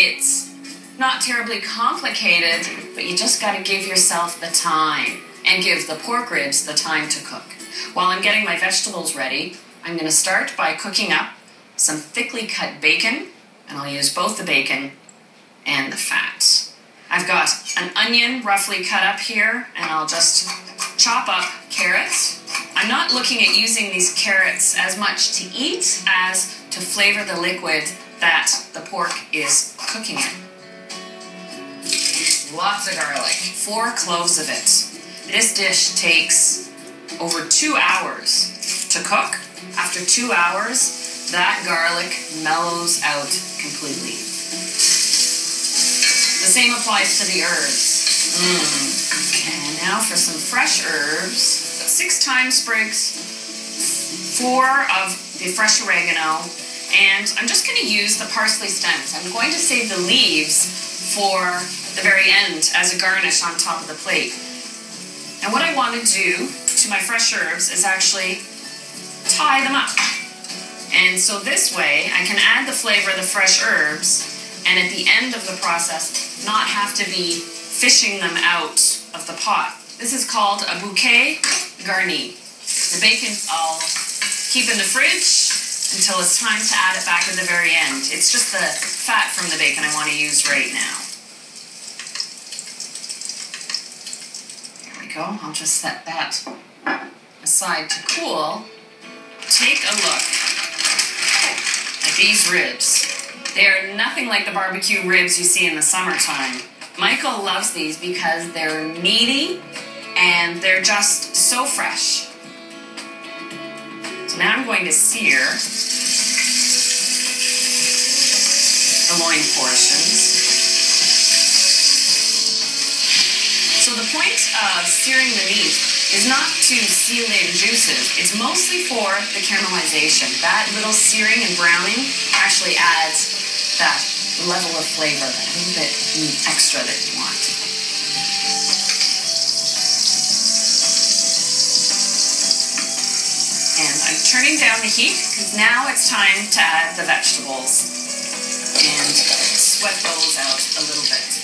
It's not terribly complicated, but you just got to give yourself the time and give the pork ribs the time to cook. While I'm getting my vegetables ready, I'm going to start by cooking up some thickly cut bacon, and I'll use both the bacon and the fat. I've got an onion roughly cut up here, and I'll just chop up carrots. I'm not looking at using these carrots as much to eat as to flavor the liquid that the pork is cooking in. Lots of garlic, 4 cloves of it. This dish takes over 2 hours to cook. After 2 hours, that garlic mellows out completely. The same applies to the herbs. Okay, now for some fresh herbs. 6 thyme sprigs, 4 of the fresh oregano, and I'm just going to use the parsley stems. I'm going to save the leaves for the very end as a garnish on top of the plate. And what I want to do to my fresh herbs is actually tie them up. And so this way I can add the flavor of the fresh herbs and at the end of the process not have to be fishing them out of the pot. This is called a bouquet garni. The bacon I'll keep in the fridge until it's time to add it back at the very end. It's just the fat from the bacon I want to use right now. There we go. I'll just set that aside to cool. Take a look at these ribs. They are nothing like the barbecue ribs you see in the summertime. Michael loves these because they're meaty and they're just so fresh. So now I'm going to sear the loin portions. So the point of searing the meat is not to seal in juices. It's mostly for the caramelization. That little searing and browning actually adds that level of flavor, that little bit extra that you want. And I'm turning down the heat because now it's time to add the vegetables and sweat those out a little bit.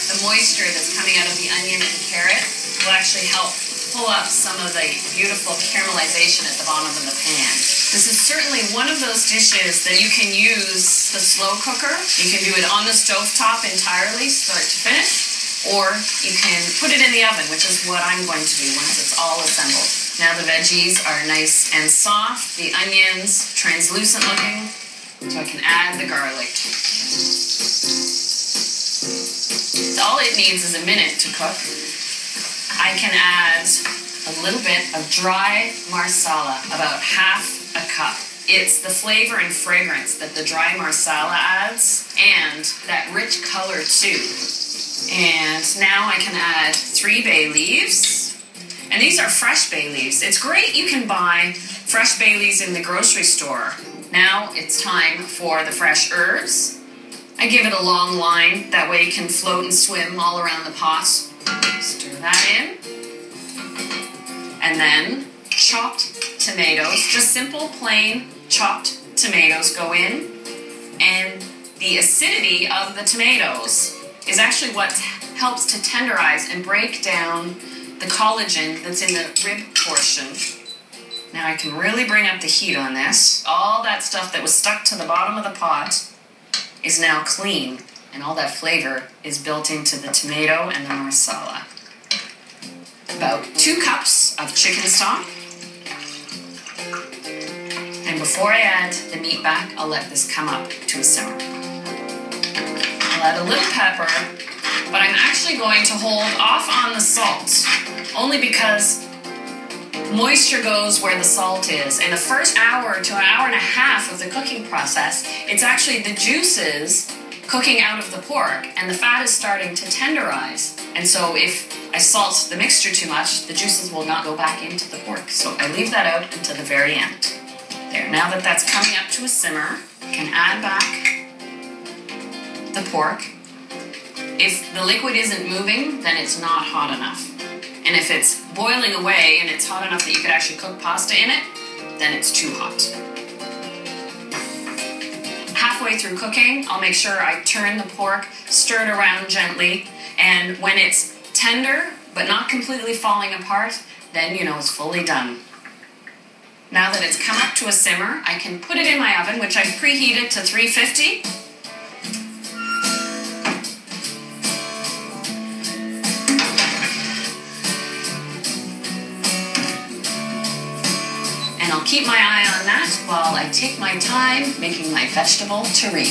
The moisture that's coming out of the onion and carrot will actually help pull up some of the beautiful caramelization at the bottom of the pan. This is certainly one of those dishes that you can use the slow cooker. You can do it on the stovetop entirely, start to finish, or you can put it in the oven, which is what I'm going to do once it's all assembled. Now the veggies are nice and soft, the onions translucent looking, so I can add the garlic. All it needs is a minute to cook. I can add a little bit of dry marsala, about half a cup. It's the flavor and fragrance that the dry marsala adds and that rich color too. And now I can add 3 bay leaves. And these are fresh bay leaves. It's great you can buy fresh bay leaves in the grocery store. Now it's time for the fresh herbs. I give it a long line, that way it can float and swim all around the pot. Stir that in. And then chopped tomatoes, just simple plain chopped tomatoes go in. And the acidity of the tomatoes is actually what helps to tenderize and break down the collagen that's in the rib portion. Now I can really bring up the heat on this. All that stuff that was stuck to the bottom of the pot is now clean, and all that flavor is built into the tomato and the marsala. About 2 cups of chicken stock. And before I add the meat back, I'll let this come up to a simmer. I'll add a little pepper, but I'm actually going to hold off on the salt, only because moisture goes where the salt is. In the first hour to an hour and a half of the cooking process, it's actually the juices cooking out of the pork, and the fat is starting to tenderize. And so if I salt the mixture too much, the juices will not go back into the pork. So I leave that out until the very end. There, now that that's coming up to a simmer, I can add back the pork. If the liquid isn't moving, then it's not hot enough. And if it's boiling away and it's hot enough that you could actually cook pasta in it, then it's too hot. Halfway halfway through cooking, I'll make sure I turn the pork, stir it around gently, and when it's tender but not completely falling apart, then you know it's fully done. Now that it's come up to a simmer, I can put it in my oven, which I've preheated to 350. And I'll keep my eye on that while I take my time making my vegetable terrine.